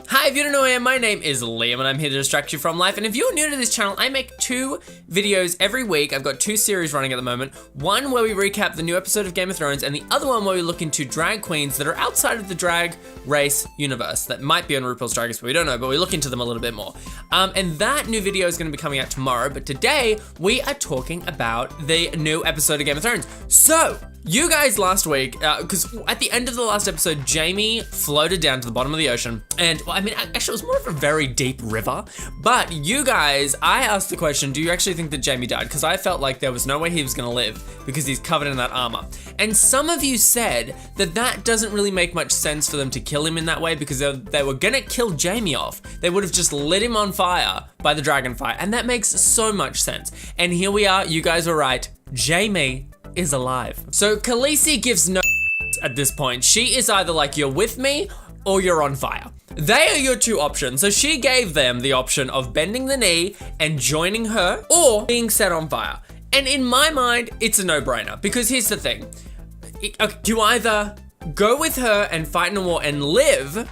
Hi, if you don't know who I am, my name is Liam and I'm here to distract you from life. And if you're new to this channel, I make 2 videos every week. I've got 2 series running at the moment. One where we recap the new episode of Game of Thrones, and the other one where we look into drag queens that are outside of the drag race universe that might be on RuPaul's Drag Race, but we don't know, but we look into them a little bit more. And that new video is gonna be coming out tomorrow, but today we are talking about the new episode of Game of Thrones. So, you guys last week, because at the end of the last episode, Jaime floated down to the bottom of the ocean, and, well, I mean, actually, it was more of a very deep river, but you guys, I asked the question, do you actually think that Jaime died? Because I felt like there was no way he was gonna live, because he's covered in that armor. And some of you said that that doesn't really make much sense for them to kill him in that way, because they were gonna kill Jaime off. They would have just lit him on fire by the dragon fire, and that makes so much sense. And here we are, you guys were right, Jaime is alive. So Khaleesi gives no at this point. She is either like, you're with me or you're on fire. They are your 2 options. So she gave them the option of bending the knee and joining her or being set on fire. And in my mind, it's a no-brainer, because here's the thing. You either go with her and fight in a war and live,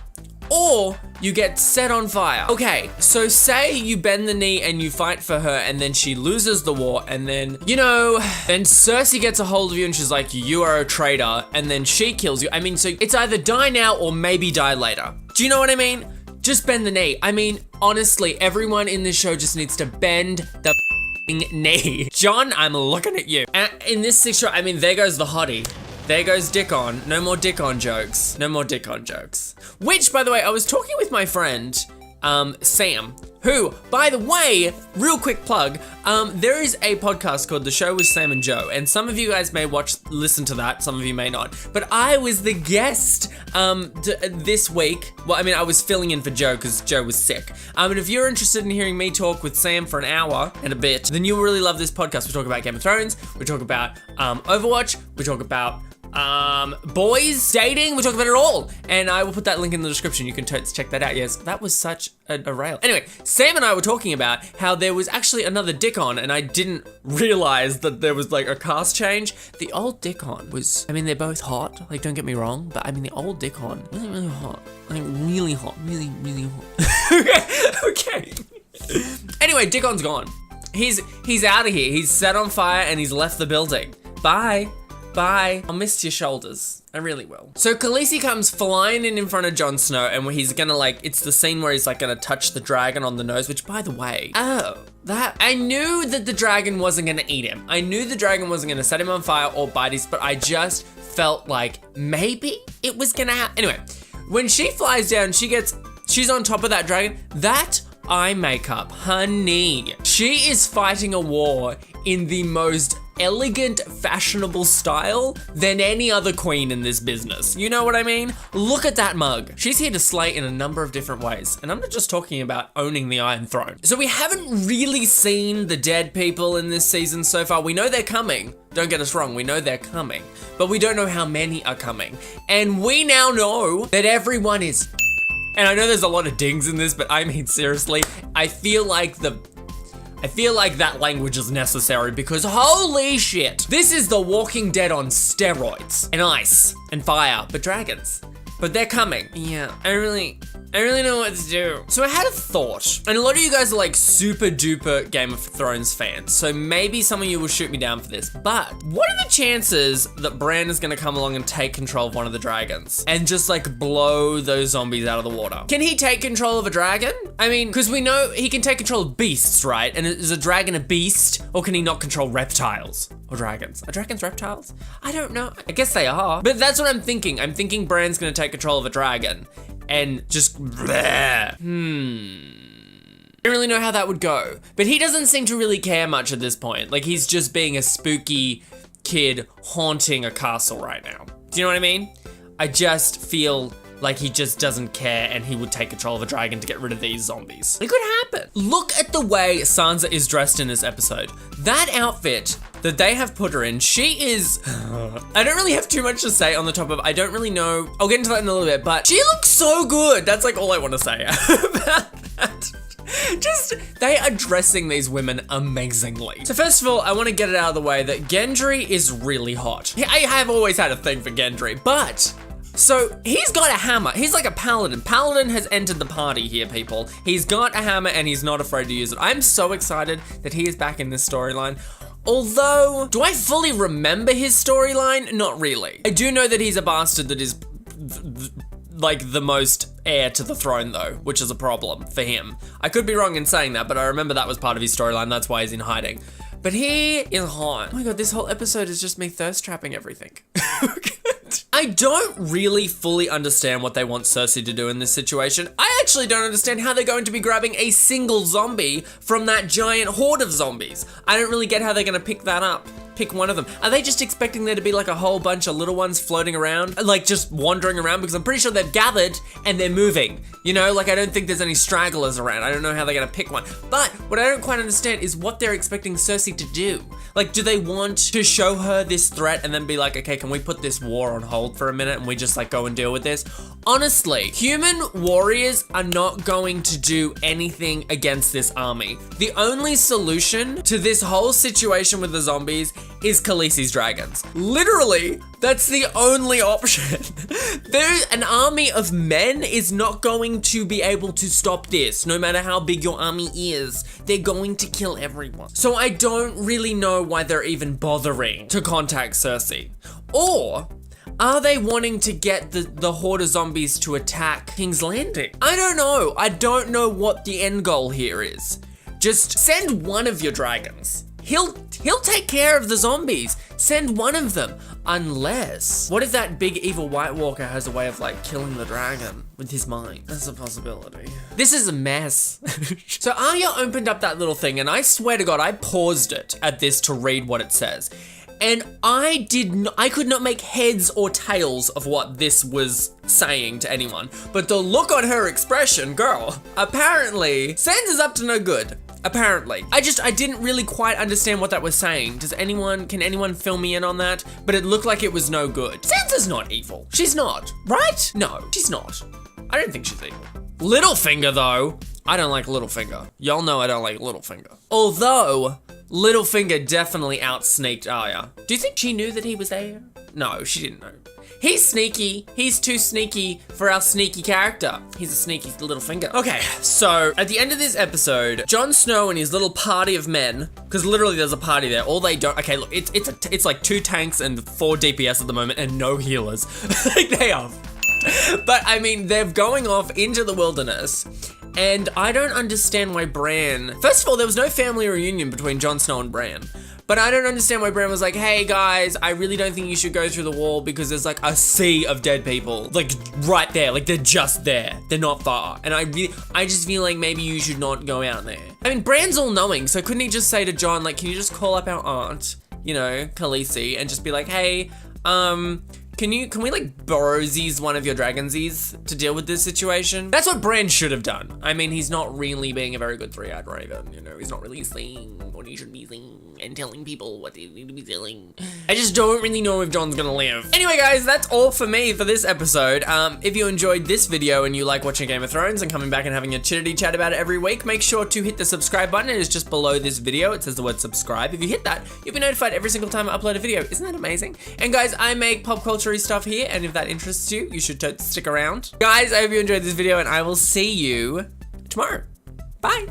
or you get set on fire. Okay, so say you bend the knee and you fight for her and then she loses the war, and then, you know, then Cersei gets a hold of you and she's like, you are a traitor, and then she kills you. I mean, so it's either die now or maybe die later. Do you know what I mean? Just bend the knee. I mean, honestly, everyone in this show just needs to bend the knee. John, I'm looking at you. In this situation, I mean, there goes the hottie. There goes Dickon. No more Dickon jokes. No more Dickon jokes. Which, by the way, I was talking with my friend, Sam, who, by the way, real quick plug, there is a podcast called The Show with Sam and Joe, and some of you guys may listen to that, some of you may not, but I was the guest this week. Well, I mean, I was filling in for Joe because Joe was sick. And if you're interested in hearing me talk with Sam for an hour and a bit, then you'll really love this podcast. We talk about Game of Thrones, we talk about Overwatch, we talk about boys, dating, we talk about it all. And I will put that link in the description. You can totes check that out. Yes, that was such a rail. Anyway, Sam and I were talking about how there was actually another Dickon, and I didn't realize that there was like a cast change. The old Dickon was, I mean, they're both hot, like, don't get me wrong, but I mean, the old Dickon wasn't really hot. Like, really hot, really, really hot. Okay. Anyway, Dickon's gone. He's out of here. He's set on fire and he's left the building. Bye. Bye. I'll miss your shoulders. I really will. So Khaleesi comes flying in front of Jon Snow, and he's gonna, like, it's the scene where he's like gonna touch the dragon on the nose, which, by the way, I knew that the dragon wasn't gonna eat him. I knew the dragon wasn't gonna set him on fire or bite his, but I just felt like maybe it was gonna happen. Anyway, when she flies down, she's on top of that dragon. That eye makeup, honey. She is fighting a war in the most elegant, fashionable style than any other queen in this business. You know what I mean? Look at that mug. She's here to slay in a number of different ways. And I'm not just talking about owning the Iron Throne. So we haven't really seen the dead people in this season so far. We know they're coming. Don't get us wrong, we know they're coming. But we don't know how many are coming. And we now know that everyone is. And I know there's a lot of dings in this, but I mean, seriously, I feel like that language is necessary, because holy shit, this is The Walking Dead on steroids, and ice, and fire, but dragons. But they're coming. Yeah, I really know what to do. So I had a thought, and a lot of you guys are like super duper Game of Thrones fans, so maybe some of you will shoot me down for this, but what are the chances that Bran is gonna come along and take control of one of the dragons and just like blow those zombies out of the water? Can he take control of a dragon? I mean, because we know he can take control of beasts, right? And is a dragon a beast, or can he not control reptiles? Or dragons? Are dragons reptiles? I don't know. I guess they are. But that's what I'm thinking. I'm thinking Bran's gonna take control of a dragon and just I don't really know how that would go. But he doesn't seem to really care much at this point. Like, he's just being a spooky kid haunting a castle right now. Do you know what I mean? I just feel like he just doesn't care, and he would take control of a dragon to get rid of these zombies. It could happen. Look at the way Sansa is dressed in this episode. That outfit that they have put her in, she is, I don't really have too much to say on the top of, I don't really know, I'll get into that in a little bit, but she looks so good. That's like all I want to say about that. Just, they are dressing these women amazingly. So first of all, I want to get it out of the way that Gendry is really hot. I have always had a thing for Gendry, but So he's got a hammer. He's like a paladin. Paladin has entered the party here, people. He's got a hammer and he's not afraid to use it. I'm so excited that he is back in this storyline. Although, do I fully remember his storyline? Not really. I do know that he's a bastard that is like the most heir to the throne though, which is a problem for him. I could be wrong in saying that, but I remember that was part of his storyline. That's why he's in hiding. But he is hot. Oh my God, this whole episode is just me thirst trapping everything. I don't really fully understand what they want Cersei to do in this situation. I actually don't understand how they're going to be grabbing a single zombie from that giant horde of zombies. I don't really get how they're gonna pick that up. Pick one of them. Are they just expecting there to be like a whole bunch of little ones floating around? Like just wandering around? Because I'm pretty sure they've gathered and they're moving. You know, like I don't think there's any stragglers around. I don't know how they're gonna pick one. But what I don't quite understand is what they're expecting Cersei to do. Like, do they want to show her this threat and then be like, okay, can we put this war on hold for a minute and we just like go and deal with this? Honestly, human warriors are not going to do anything against this army. The only solution to this whole situation with the zombies is Khaleesi's dragons. Literally, that's the only option. An army of men is not going to be able to stop this, no matter how big your army is. They're going to kill everyone. So I don't really know why they're even bothering to contact Cersei. Or are they wanting to get the horde of zombies to attack King's Landing? I don't know. I don't know what the end goal here is. Just send one of your dragons. He'll take care of the zombies. Send one of them. Unless, what if that big evil White Walker has a way of like killing the dragon with his mind? That's a possibility. This is a mess. So Arya opened up that little thing and I swear to God, I paused it at this to read what it says. And I could not make heads or tails of what this was saying to anyone. But the look on her expression, girl, apparently Sansa's up to no good. Apparently. I didn't really quite understand what that was saying. Can anyone fill me in on that? But it looked like it was no good. Sansa's not evil. She's not, right? No, she's not. I don't think she's evil. Littlefinger though, I don't like Littlefinger. Y'all know I don't like Littlefinger. Although, Littlefinger definitely out-sneaked Arya. Do you think she knew that he was there? No, she didn't know. He's sneaky. He's too sneaky for our sneaky character. He's a sneaky Littlefinger. Okay, so at the end of this episode, Jon Snow and his little party of men, because literally there's a party there. All they don't. Okay, look, it's like 2 tanks and 4 DPS at the moment, and no healers. Like they are. But I mean, they're going off into the wilderness. And I don't understand why Bran... First of all, there was no family reunion between Jon Snow and Bran. But I don't understand why Bran was like, hey guys, I really don't think you should go through the wall because there's like a sea of dead people. Like right there, like they're just there. They're not far. And I just feel like maybe you should not go out there. I mean, Bran's all knowing, so couldn't he just say to Jon, like, can you just call up our aunt, you know, Khaleesi, and just be like, hey, can we like borrowsies one of your dragonsies to deal with this situation? That's what Bran should have done. I mean, he's not really being a very good 3-eyed raven, you know, he's not really saying what he should be saying and telling people what they need to be telling. I just don't really know if Jon's gonna live. Anyway, guys, that's all for me for this episode. If you enjoyed this video and you like watching Game of Thrones and coming back and having a chitty chat about it every week, make sure to hit the subscribe button. It is just below this video. It says the word subscribe. If you hit that, you'll be notified every single time I upload a video. Isn't that amazing? And guys, I make pop culture stuff here, and if that interests you, you should stick around. Guys, I hope you enjoyed this video, and I will see you tomorrow. Bye.